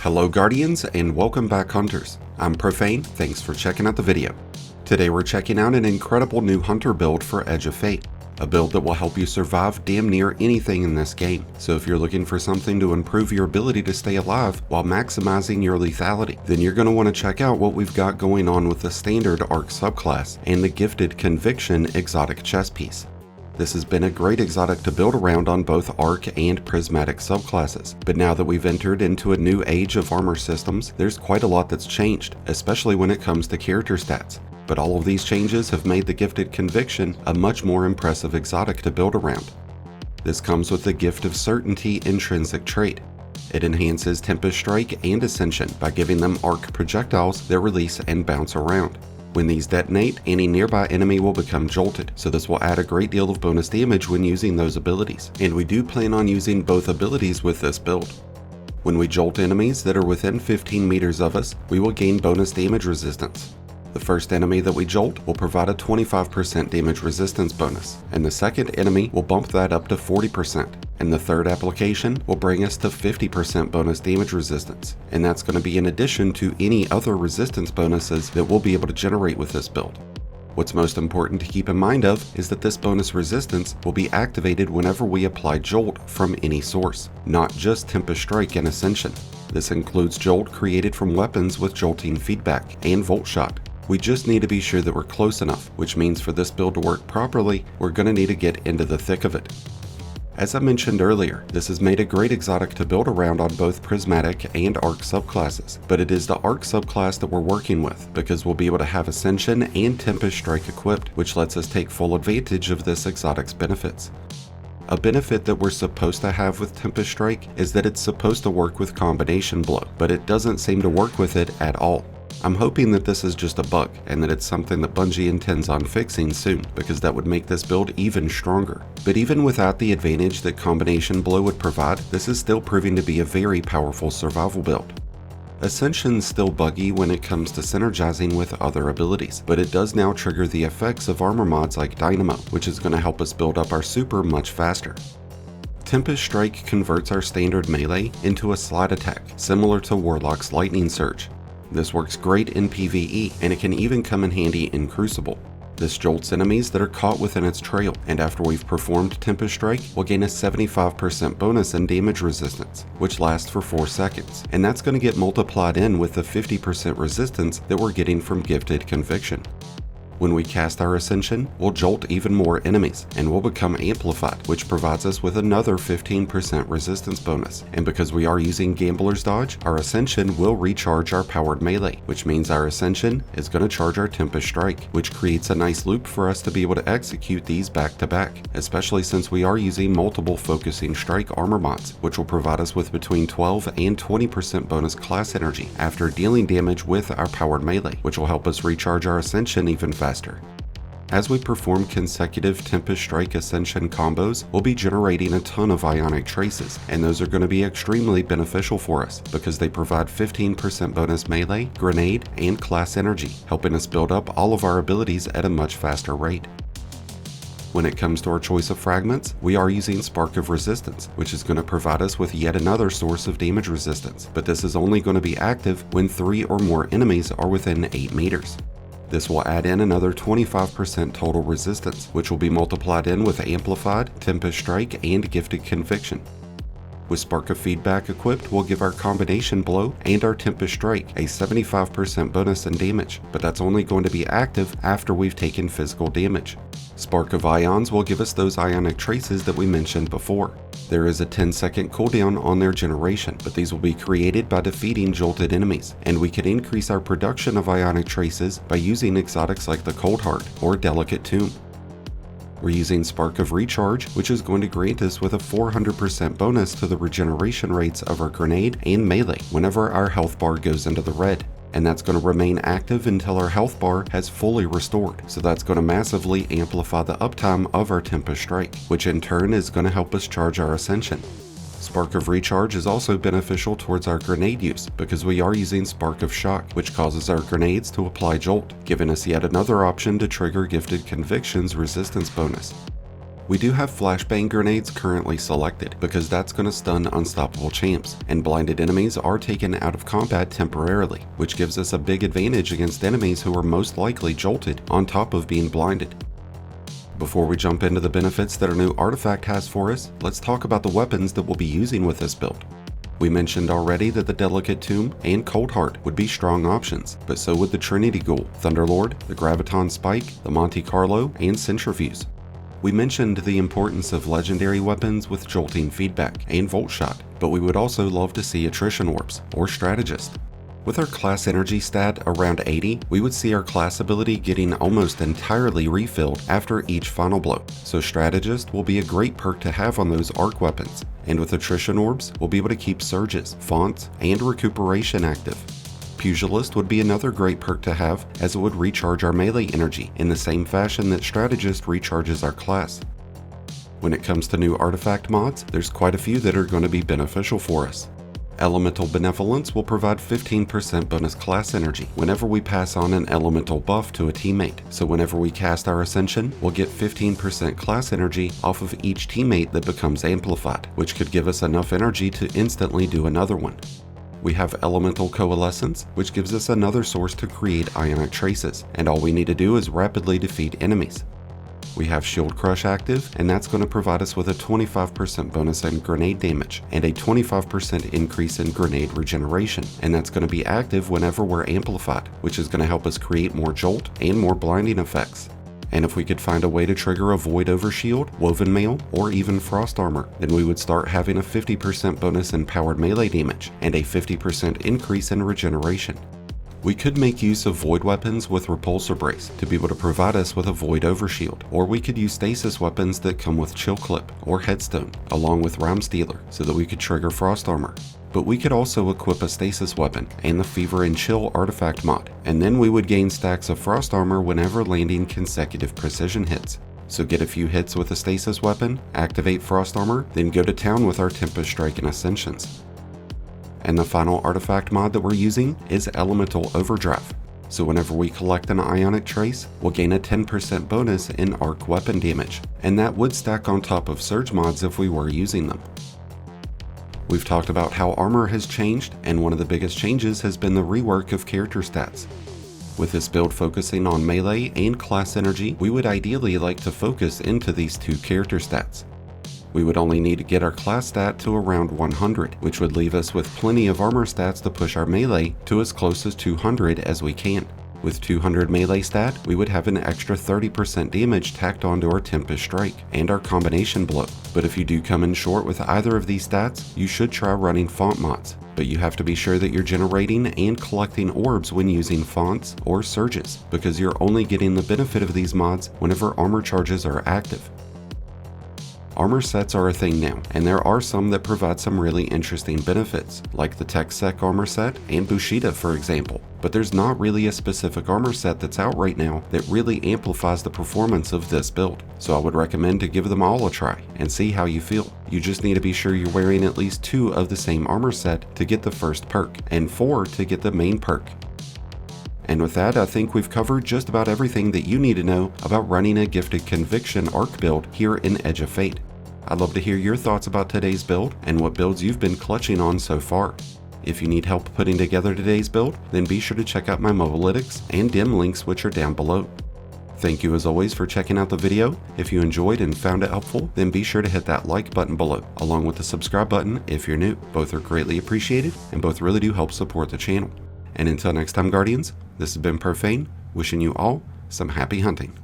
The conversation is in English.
Hello Guardians and welcome back Hunters. I'm Profane, thanks for checking out the video. Today we're checking out an incredible new Hunter build for Edge of Fate. A build that will help you survive damn near anything in this game. So if you're looking for something to improve your ability to stay alive while maximizing your lethality, then you're going to want to check out what we've got going on with the standard Arc subclass and the gifted Conviction exotic chess piece. This has been a great exotic to build around on both Arc and Prismatic subclasses, but now that we've entered into a new age of armor systems, there's quite a lot that's changed, especially when it comes to character stats. But all of these changes have made the gifted Conviction a much more impressive exotic to build around. This comes with the Gift of Certainty intrinsic trait. It enhances Tempest Strike and Ascension by giving them arc projectiles that release and bounce around. When these detonate, any nearby enemy will become jolted, so this will add a great deal of bonus damage when using those abilities, and we do plan on using both abilities with this build. When we jolt enemies that are within 15 meters of us, we will gain bonus damage resistance. The first enemy that we jolt will provide a 25% damage resistance bonus, and the second enemy will bump that up to 40%, and the third application will bring us to 50% bonus damage resistance, and that's going to be in addition to any other resistance bonuses that we'll be able to generate with this build. What's most important to keep in mind of is that this bonus resistance will be activated whenever we apply Jolt from any source, not just Tempest Strike and Ascension. This includes Jolt created from weapons with jolting feedback and Volt Shot. We just need to be sure that we're close enough, which means for this build to work properly, we're going to need to get into the thick of it. As I mentioned earlier, this has made a great exotic to build around on both Prismatic and Arc subclasses, but it is the Arc subclass that we're working with because we'll be able to have Ascension and Tempest Strike equipped, which lets us take full advantage of this exotic's benefits. A benefit that we're supposed to have with Tempest Strike is that it's supposed to work with Combination Blow, but it doesn't seem to work with it at all. I'm hoping that this is just a bug and that it's something that Bungie intends on fixing soon, because that would make this build even stronger. But even without the advantage that Combination Blow would provide, this is still proving to be a very powerful survival build. Ascension's still buggy when it comes to synergizing with other abilities, but it does now trigger the effects of armor mods like Dynamo, which is going to help us build up our super much faster. Tempest Strike converts our standard melee into a slide attack, similar to Warlock's Lightning Surge. This works great in PvE, and it can even come in handy in Crucible. This jolts enemies that are caught within its trail, and after we've performed Tempest Strike, we'll gain a 75% bonus in damage resistance, which lasts for 4 seconds, and that's going to get multiplied in with the 50% resistance that we're getting from Gifted Conviction. When we cast our Ascension, we'll jolt even more enemies, and we'll become amplified, which provides us with another 15% resistance bonus. And because we are using Gambler's Dodge, our Ascension will recharge our powered melee, which means our Ascension is going to charge our Tempest Strike, which creates a nice loop for us to be able to execute these back to back, especially since we are using multiple Focusing Strike armor mods, which will provide us with between 12 and 20% bonus class energy after dealing damage with our powered melee, which will help us recharge our Ascension even faster. As we perform consecutive Tempest Strike Ascension combos, we'll be generating a ton of ionic traces, and those are going to be extremely beneficial for us because they provide 15% bonus melee, grenade, and class energy, helping us build up all of our abilities at a much faster rate. When it comes to our choice of fragments, we are using Spark of Resistance, which is going to provide us with yet another source of damage resistance, but this is only going to be active when 3 or more enemies are within 8 meters. This will add in another 25% total resistance, which will be multiplied in with Amplified, Tempest Strike, and Gifted Conviction. With Spark of Feedback equipped, we'll give our Combination Blow and our Tempest Strike a 75% bonus in damage, but that's only going to be active after we've taken physical damage. Spark of Ions will give us those ionic traces that we mentioned before. There is a 10-second cooldown on their generation, but these will be created by defeating jolted enemies, and we can increase our production of ionic traces by using exotics like the Cold Heart or Delicate Tomb. We're using Spark of Recharge, which is going to grant us with a 400% bonus to the regeneration rates of our grenade and melee whenever our health bar goes into the red. And that's going to remain active until our health bar has fully restored, so that's going to massively amplify the uptime of our Tempest Strike, which in turn is going to help us charge our Ascension. Spark of Recharge is also beneficial towards our grenade use because we are using Spark of Shock, which causes our grenades to apply Jolt, giving us yet another option to trigger Gifted Conviction's resistance bonus. We do have flashbang grenades currently selected because that's going to stun unstoppable champs, and blinded enemies are taken out of combat temporarily, which gives us a big advantage against enemies who are most likely jolted on top of being blinded. Before we jump into the benefits that our new artifact has for us, let's talk about the weapons that we'll be using with this build. We mentioned already that the Delicate Tomb and Cold Heart would be strong options, but so would the Trinity Ghoul, Thunderlord, the Graviton Spike, the Monte Carlo, and Centrifuge. We mentioned the importance of legendary weapons with jolting feedback and Volt Shot, but we would also love to see Attrition Orbs or Strategist. With our class energy stat around 80, we would see our class ability getting almost entirely refilled after each final blow, so Strategist will be a great perk to have on those arc weapons, and with Attrition Orbs, we'll be able to keep Surges, Fonts, and Recuperation active. Pugilist would be another great perk to have, as it would recharge our melee energy in the same fashion that Strategist recharges our class. When it comes to new artifact mods, there's quite a few that are going to be beneficial for us. Elemental Benevolence will provide 15% bonus class energy whenever we pass on an elemental buff to a teammate, so whenever we cast our Ascension, we'll get 15% class energy off of each teammate that becomes amplified, which could give us enough energy to instantly do another one. We have Elemental Coalescence, which gives us another source to create ionic traces, and all we need to do is rapidly defeat enemies. We have Shield Crush active, and that's going to provide us with a 25% bonus in grenade damage and a 25% increase in grenade regeneration, and that's going to be active whenever we're amplified, which is going to help us create more jolt and more blinding effects. And if we could find a way to trigger a Void Overshield, Woven Mail, or even Frost Armor, then we would start having a 50% bonus in powered melee damage and a 50% increase in regeneration. We could make use of Void weapons with Repulsor Brace to be able to provide us with a Void Overshield, or we could use Stasis weapons that come with Chill Clip or Headstone, along with Realm Stealer, so that we could trigger Frost Armor. But we could also equip a Stasis weapon and the Fever and Chill artifact mod, and then we would gain stacks of Frost Armor whenever landing consecutive precision hits. So get a few hits with a Stasis weapon, activate Frost Armor, then go to town with our Tempest Strike and Ascensions. And the final artifact mod that we're using is Elemental Overdrive. So whenever we collect an Ionic Trace, we'll gain a 10% bonus in arc weapon damage, and that would stack on top of Surge mods if we were using them. We've talked about how armor has changed, and one of the biggest changes has been the rework of character stats. With this build focusing on melee and class energy, we would ideally like to focus into these two character stats. We would only need to get our class stat to around 100, which would leave us with plenty of armor stats to push our melee to as close as 200 as we can. With 200 melee stat, we would have an extra 30% damage tacked onto our Tempest Strike and our Combination Blow. But if you do come in short with either of these stats, you should try running font mods. But you have to be sure that you're generating and collecting orbs when using fonts or surges, because you're only getting the benefit of these mods whenever armor charges are active. Armor sets are a thing now, and there are some that provide some really interesting benefits, like the Tech Sec armor set and Bushido for example, but there's not really a specific armor set that's out right now that really amplifies the performance of this build, so I would recommend to give them all a try and see how you feel. You just need to be sure you're wearing at least 2 of the same armor set to get the first perk, and 4 to get the main perk. And with that, I think we've covered just about everything that you need to know about running a Gifted Conviction arc build here in Edge of Fate. I'd love to hear your thoughts about today's build and what builds you've been clutching on so far. If you need help putting together today's build, then be sure to check out my Mobalytics and dim links, which are down below. Thank you as always for checking out the video. If you enjoyed and found it helpful, then be sure to hit that like button below, along with the subscribe button if you're new. Both are greatly appreciated and both really do help support the channel. And until next time, Guardians, this has been Profane, wishing you all some happy hunting.